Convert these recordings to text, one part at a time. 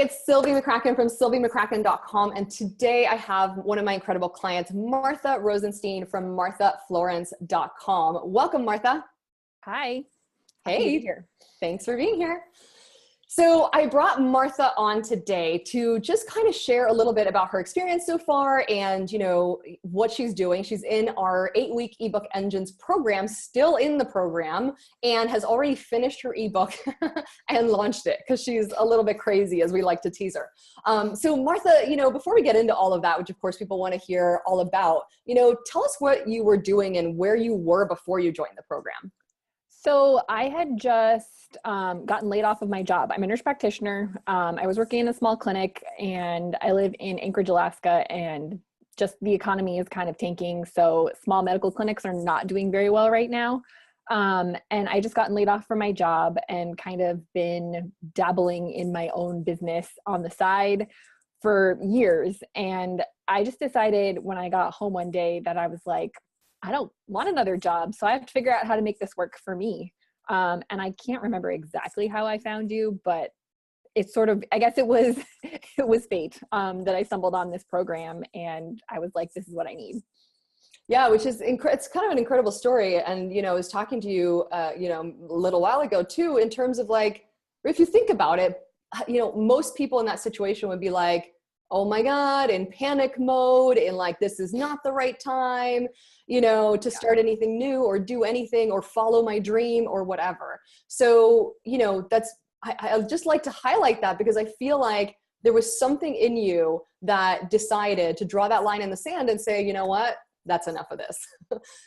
it's Sylvie McCracken from sylviemccracken.com. And today I have one of my incredible clients, Martha Rosenstein from marthaflorence.com. Welcome, Martha. Hi. Hey, here. Thanks for being here. So I brought Martha on today to just kind of share a little bit about her experience so far and, you know, what she's doing. She's in our 8-week ebook engines program, still in the program, and has already finished her ebook and launched it because she's a little bit crazy, as we like to tease her. So Martha, you know, before we get into all of that, which of course people want to hear all about, you know, tell us what you were doing and where you were before you joined the program. So I had just gotten laid off of my job. I'm a nurse practitioner. I was working in a small clinic and I live in Anchorage, Alaska, and just the economy is kind of tanking. So small medical clinics are not doing very well right now. And I just gotten laid off from my job and kind of been dabbling in my own business on the side for years. And I just decided when I got home one day that I was like, I don't want another job. So I have to figure out how to make this work for me. And I can't remember exactly how I found you, but it's sort of, I guess it was, it was fate that I stumbled on this program and I was like, this is what I need. Yeah, which is, it's kind of an incredible story. And, you know, I was talking to you, you know, a little while ago too, in terms of like, if you think about it, you know, most people in that situation would be like, oh my God, in panic mode, and like, this is not the right time, you know, to start anything new or do anything or follow my dream or whatever. So, you know, I just like to highlight that because I feel like there was something in you that decided to draw that line in the sand and say, you know what, that's enough of this.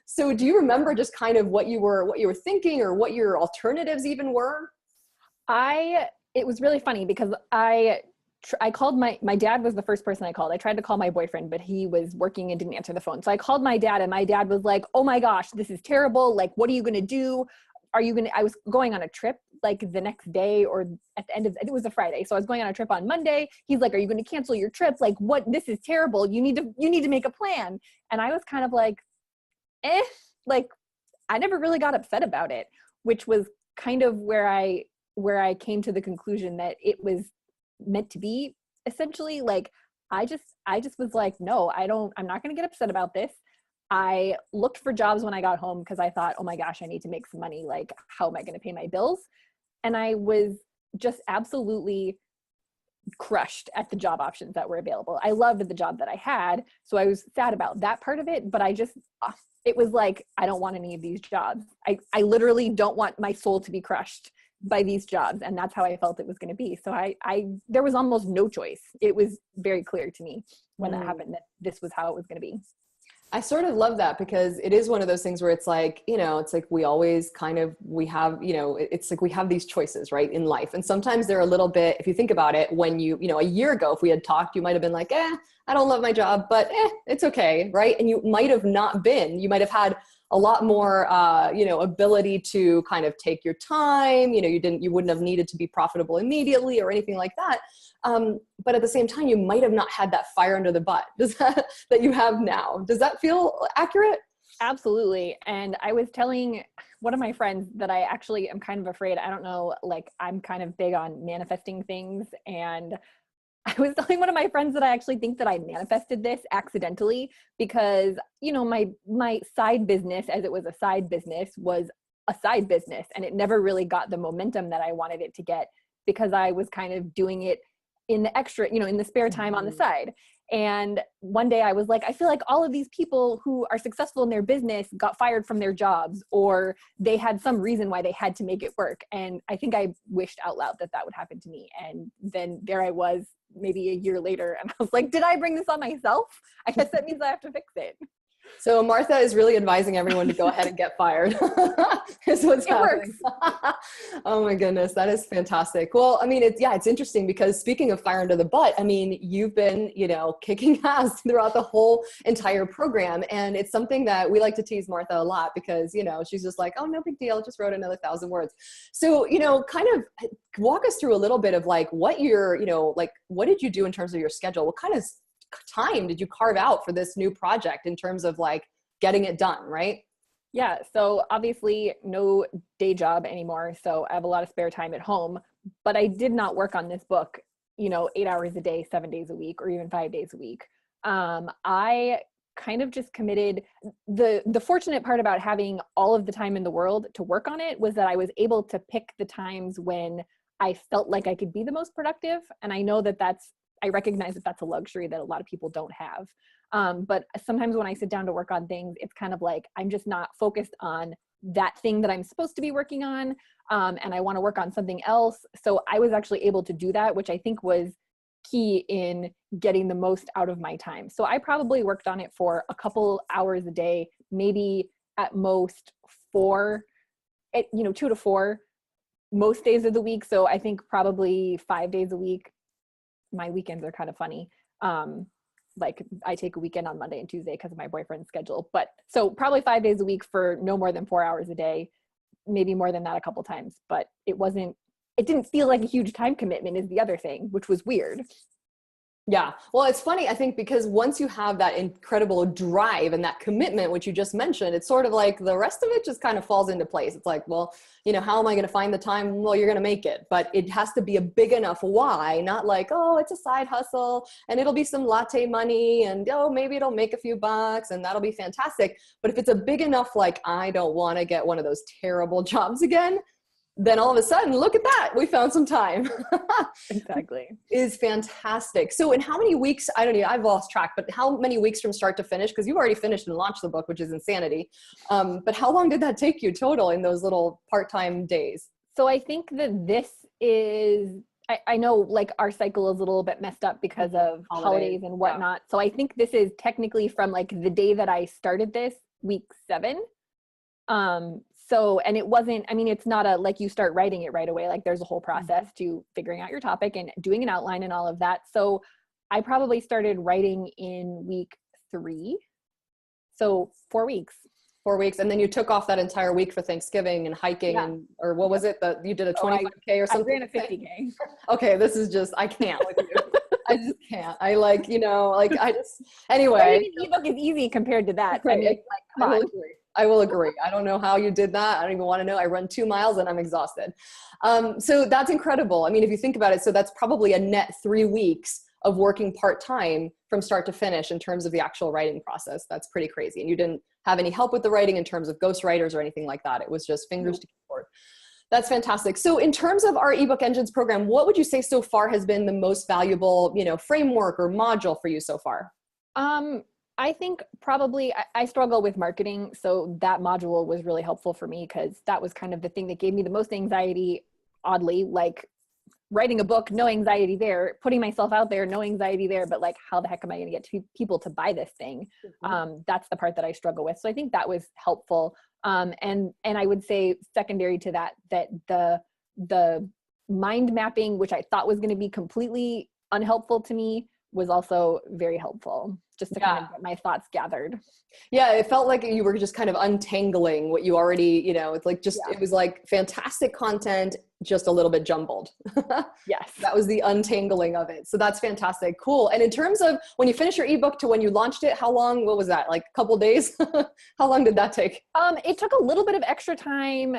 So do you remember just kind of what you were thinking or what your alternatives even were? It was really funny because I called my dad was the first person I called. I tried to call my boyfriend, but he was working and didn't answer the phone. So I called my dad and my dad was like, oh my gosh, this is terrible. Like, what are you going to do? I was going on a trip like the next day or at the end of, it was a Friday. So I was going on a trip on Monday. He's like, are you going to cancel your trip? Like what, this is terrible. You need to make a plan. And I was kind of like, like I never really got upset about it, which was kind of where I came to the conclusion that it was meant to be. Essentially, like I just was like, no, I'm not going to get upset about this. I looked for jobs when I got home because I thought, oh my gosh, I need to make some money. Like, how am I going to pay my bills? And I was just absolutely crushed at the job options that were available. I loved the job that I had, so I was sad about that part of it, but it was like, I don't want any of these jobs. I literally don't want my soul to be crushed by these jobs. And that's how I felt it was going to be. So there was almost no choice. It was very clear to me when that happened that this was how it was going to be. I sort of love that because it is one of those things where it's like, you know, it's like we always we have, you know, it's like we have these choices, right, in life. And sometimes they're a little bit, if you think about it, when you know, a year ago, if we had talked, you might've been like, I don't love my job, but it's okay. Right. And you might have not been, you might've had a lot more, you know, ability to kind of take your time. You know, you wouldn't have needed to be profitable immediately or anything like that. But at the same time, you might have not had that fire under the butt that you have now. Does that feel accurate? Absolutely. And I was telling one of my friends that I actually am kind of afraid. I don't know, like I'm kind of big on manifesting things. And I was telling one of my friends that I actually think that I manifested this accidentally because, you know, my side business, as it was a side business, was a side business. And it never really got the momentum that I wanted it to get because I was kind of doing it in the extra, you know, in the spare time on the side. And one day I was like, I feel like all of these people who are successful in their business got fired from their jobs, or they had some reason why they had to make it work. And I think I wished out loud that would happen to me. And then there I was maybe a year later and I was like, did I bring this on myself? I guess that means I have to fix it. So Martha is really advising everyone to go ahead and get fired. Is what's happening. Oh my goodness, that is fantastic. Well, I mean, it's interesting because speaking of fire under the butt, I mean, you've been, you know, kicking ass throughout the whole entire program. And it's something that we like to tease Martha a lot because, you know, she's just like, oh, no big deal. Just wrote another 1,000 words. So, you know, kind of walk us through a little bit of like what what did you do in terms of your schedule? What kind of time did you carve out for this new project in terms of like getting it done, right? Yeah. So obviously no day job anymore. So I have a lot of spare time at home, but I did not work on this book 8 hours a day, 7 days a week, or even 5 days a week. I kind of just committed. The fortunate part about having all of the time in the world to work on it was that I was able to pick the times when I felt like I could be the most productive. And I know that I recognize that that's a luxury that a lot of people don't have. But sometimes when I sit down to work on things, it's kind of like, I'm just not focused on that thing that I'm supposed to be working on. And I want to work on something else. So I was actually able to do that, which I think was key in getting the most out of my time. So I probably worked on it for a couple hours a day, maybe at most 2 to 4 most days of the week. So I think probably 5 days a week. My weekends are kind of funny. Like I take a weekend on Monday and Tuesday because of my boyfriend's schedule. But so probably 5 days a week for no more than 4 hours a day, maybe more than that a couple times. But it didn't feel like a huge time commitment is the other thing, which was weird. Yeah. Well, it's funny, I think, because once you have that incredible drive and that commitment, which you just mentioned, it's sort of like the rest of it just kind of falls into place. It's like, well, how am I going to find the time? Well, you're going to make it, but it has to be a big enough why, not like, oh, it's a side hustle and it'll be some latte money and, oh, maybe it'll make a few bucks and that'll be fantastic. But if it's a big enough, like, I don't want to get one of those terrible jobs again, then all of a sudden, look at that, we found some time. Exactly. Is fantastic. So in how many weeks, I don't know, I've lost track, but how many weeks from start to finish? Because you've already finished and launched the book, which is insanity. But how long did that take you total in those little part-time days? So I think that this is, I know like our cycle is a little bit messed up because of holidays and whatnot. Yeah. So I think this is technically from like the day that I started this, week 7. So, and it wasn't, it's not like you start writing it right away. Like there's a whole process to figuring out your topic and doing an outline and all of that. So I probably started writing in week 3. So 4 weeks. 4 weeks. And then you took off that entire week for Thanksgiving and hiking or what was it that you did a 25K or something? I ran a 50K. Okay. This is just, I can't with you. I just can't. Anyway. The ebook is easy compared to that. Right. Come on. I will agree. I don't know how you did that. I don't even want to know. I run 2 miles and I'm exhausted. So that's incredible. If you think about it, so that's probably a net 3 weeks of working part-time from start to finish in terms of the actual writing process. That's pretty crazy. And you didn't have any help with the writing in terms of ghostwriters or anything like that. It was just fingers to keyboard. That's fantastic. So in terms of our ebook engines program, what would you say so far has been the most valuable, framework or module for you so far? I think probably I struggle with marketing. So that module was really helpful for me because that was kind of the thing that gave me the most anxiety, oddly, like writing a book, no anxiety there, putting myself out there, no anxiety there, but like, how the heck am I going to get people to buy this thing? That's the part that I struggle with. So I think that was helpful. And I would say secondary to that the mind mapping, which I thought was going to be completely unhelpful to me, was also very helpful just to kind of get my thoughts gathered. Yeah. It felt like you were just kind of untangling what you already, it's like it was like fantastic content, just a little bit jumbled. Yes. That was the untangling of it. So that's fantastic. Cool. And in terms of when you finished your ebook to when you launched it, how long, what was that? Like a couple days? How long did that take? It took a little bit of extra time.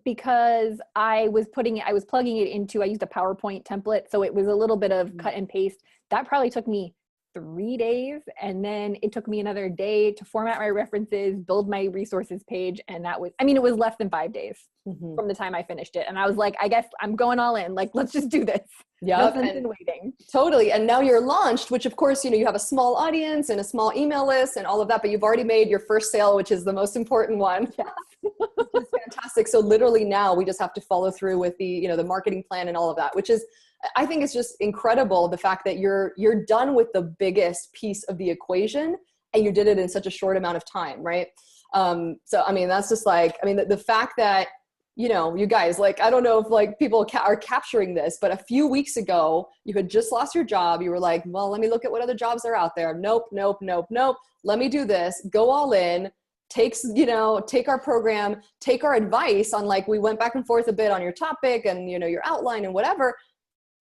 Because I was plugging it into, I used a PowerPoint template. So it was a little bit of cut and paste. That probably took me 3 days. And then it took me another day to format my references, build my resources page. And that was, it was less than 5 days from the time I finished it. And I was like, I guess I'm going all in, like, let's just do this. Yeah. No sense in waiting. Totally. And now you're launched, which of course, you have a small audience and a small email list and all of that, but you've already made your first sale, which is the most important one. Yes. Which is fantastic. So literally now we just have to follow through with the, the marketing plan and all of that, which is, I think it's just incredible. The fact that you're done with the biggest piece of the equation and you did it in such a short amount of time. Right. So, that's just like, the fact that, you guys, like, I don't know if like people are capturing this, but a few weeks ago, you had just lost your job. You were like, well, let me look at what other jobs are out there. Nope. Let me do this. Go all in. Take our program, take our advice on, like, we went back and forth a bit on your topic and, your outline and whatever,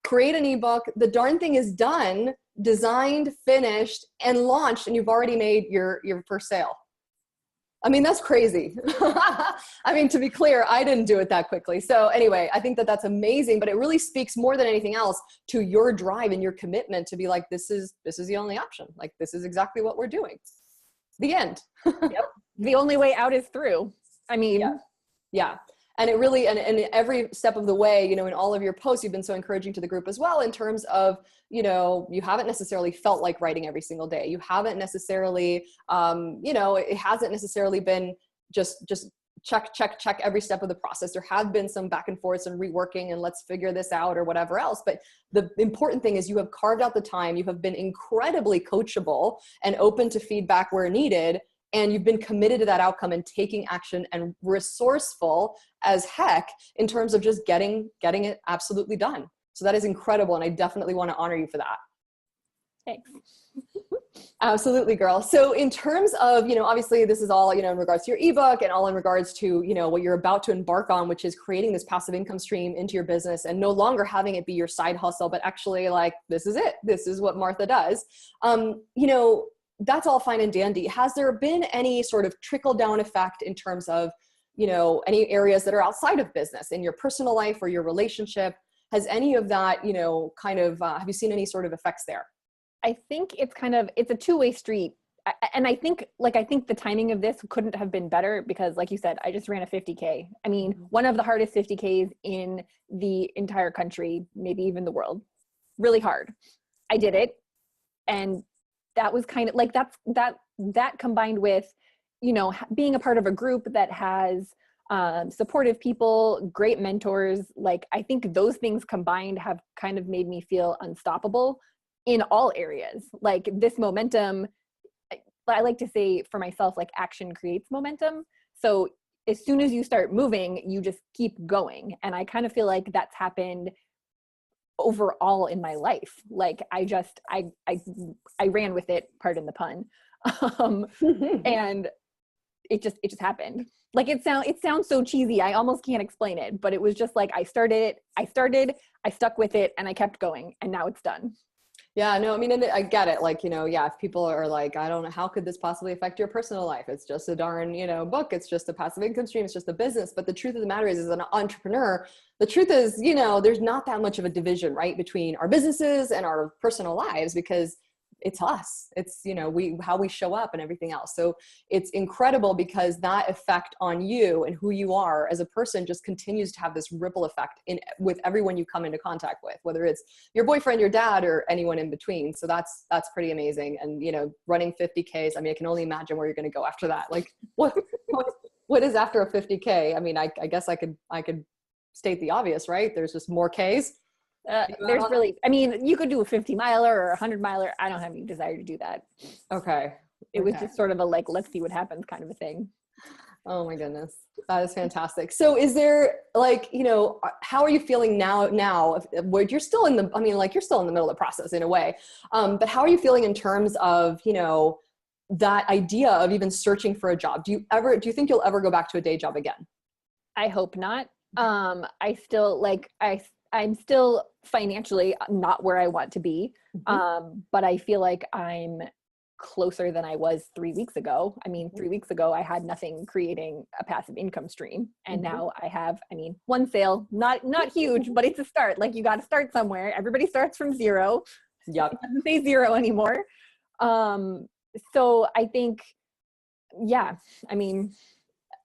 create an ebook. The darn thing is done, designed, finished, and launched. And you've already made your first sale. I mean, that's crazy. I mean, to be clear, I didn't do it that quickly. So anyway, I think that that's amazing, but it really speaks more than anything else to your drive and your commitment to be like, this is the only option. Like, this is exactly what we're doing. The end. Yep. The only way out is through. I mean, yeah. And it really, and every step of the way, you know, in all of your posts, you've been so encouraging to the group as well, in terms of, you know, you haven't necessarily felt like writing every single day. You haven't necessarily, you know, it hasn't necessarily been just check every step of the process. There have been some back and forths and reworking and let's figure this out or whatever else. But the important thing is you have carved out the time. You have been incredibly coachable and open to feedback where needed. And you've been committed to that outcome and taking action and resourceful as heck in terms of just getting it absolutely done. So that is incredible. And I definitely want to honor you for that. Thanks. Absolutely, girl. So in terms of, you know, obviously this is all, you know, in regards to your ebook and all in regards to, you know, what you're about to embark on, which is creating this passive income stream into your business and no longer having it be your side hustle, but actually like, this is it. This is what Martha does. You know, that's all fine and dandy. Has there been any sort of trickle down effect in terms of, you know, any areas that are outside of business in your personal life or your relationship? Has any of that, you know, kind of, have you seen any sort of effects there? I think it's a two-way street. And I think the timing of this couldn't have been better because like you said, I just ran a 50K. I mean, one of the hardest 50Ks in the entire country, maybe even the world. Really hard. I did it. And that was kind of like, that combined with, you know, being a part of a group that has supportive people, great mentors. Like, I think those things combined have kind of made me feel unstoppable in all areas. Like this momentum, I like to say for myself, like action creates momentum. So as soon as you start moving, you just keep going. And I kind of feel like that's happened overall in my life. Like I ran with it, pardon the pun. And it just happened. Like it sounds so cheesy. I almost can't explain it, but it was just like, I started, I stuck with it and I kept going and now it's done. Yeah, no, I mean, and I get it. Like, you know, yeah, if people are like, I don't know, how could this possibly affect your personal life? It's just a darn, you know, book. It's just a passive income stream. It's just a business. But the truth of the matter is, as an entrepreneur, the truth is, you know, there's not that much of a division, right, between our businesses and our personal lives, because it's us. It's, you know, how we show up and everything else. So it's incredible because that effect on you and who you are as a person just continues to have this ripple effect with everyone you come into contact with, whether it's your boyfriend, your dad, or anyone in between. So that's pretty amazing. And, you know, running 50Ks, I mean, I can only imagine where you're going to go after that. Like what is after a 50K? I mean, I guess I could state the obvious, right? There's just more Ks. There's really, I mean, you could do a 50 miler or a 100 miler. I don't have any desire to do that. Okay. It was just sort of a like, let's see what happens kind of a thing. Oh my goodness. That is fantastic. So is there like, you know, how are you feeling now where you're still in the, I mean, like you're still in the middle of the process in a way. But how are you feeling in terms of, you know, that idea of even searching for a job? Do you think you'll ever go back to a day job again? I hope not. I'm still financially not where I want to be. But I feel like I'm closer than I was 3 weeks ago. I mean, 3 weeks ago, I had nothing creating a passive income stream. And now I have, I mean, one sale, not huge, but it's a start. Like you got to start somewhere. Everybody starts from zero. Yep. It doesn't say zero anymore. So I think, yeah, I mean,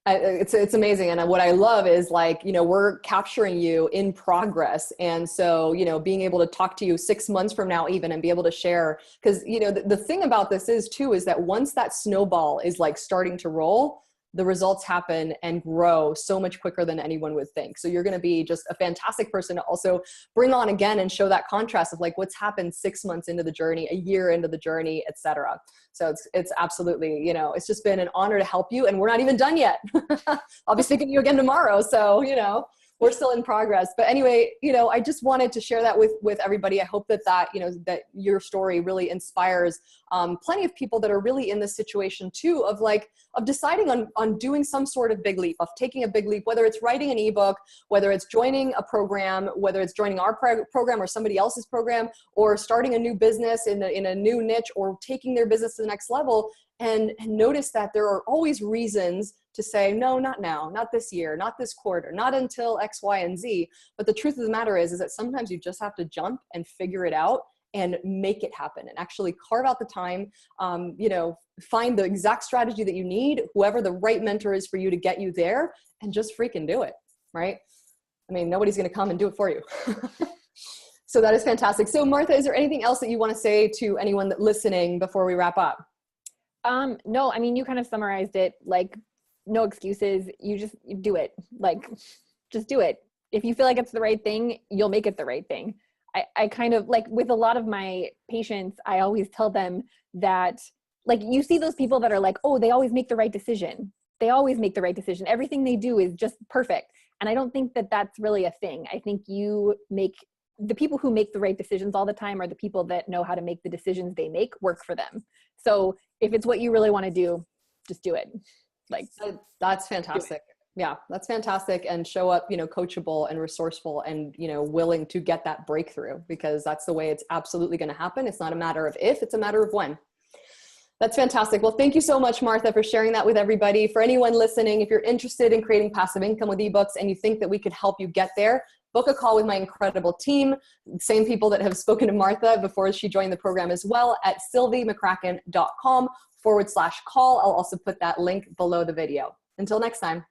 it's amazing. And what I love is like, you know, we're capturing you in progress. And so, you know, being able to talk to you 6 months from now even and be able to share, because, you know, the thing about this is too, is that once that snowball is like starting to roll, the results happen and grow so much quicker than anyone would think. So you're going to be just a fantastic person to also bring on again and show that contrast of like what's happened 6 months into the journey, a year into the journey, etc. So it's absolutely, you know, it's just been an honor to help you, and we're not even done yet. I'll be speaking to you again tomorrow. So, you know, we're still in progress. But anyway, you know, I just wanted to share that with everybody. I hope that, you know, that your story really inspires plenty of people that are really in this situation too, of deciding on doing some sort of big leap, of taking a big leap, whether it's writing an ebook, whether it's joining a program, whether it's joining our program or somebody else's program, or starting a new business in a new niche, or taking their business to the next level. And notice that there are always reasons to say, no, not now, not this year, not this quarter, not until X, Y, and Z. But the truth of the matter is that sometimes you just have to jump and figure it out and make it happen, and actually carve out the time, you know, find the exact strategy that you need, whoever the right mentor is for you to get you there, and just freaking do it, right? I mean, nobody's going to come and do it for you. So that is fantastic. So Martha, is there anything else that you want to say to anyone that listening before we wrap up? No, I mean, you kind of summarized it, like, no excuses. You just do it. Like, just do it. If you feel like it's the right thing, you'll make it the right thing. I kind of, like, with a lot of my patients, I always tell them that, like, you see those people that are like, oh, they always make the right decision. They always make the right decision. Everything they do is just perfect. And I don't think that that's really a thing. I think the people who make the right decisions all the time are the people that know how to make the decisions they make work for them. So if it's what you really want to do, just do it. Like, that's fantastic. Yeah, that's fantastic. And show up, you know, coachable and resourceful and, you know, willing to get that breakthrough, because that's the way it's absolutely going to happen. It's not a matter of if, it's a matter of when. That's fantastic. Well, thank you so much, Martha, for sharing that with everybody. For anyone listening, if you're interested in creating passive income with ebooks and you think that we could help you get there, book a call with my incredible team, same people that have spoken to Martha before she joined the program as well, at sylviemccracken.com/call. I'll also put that link below the video. Until next time.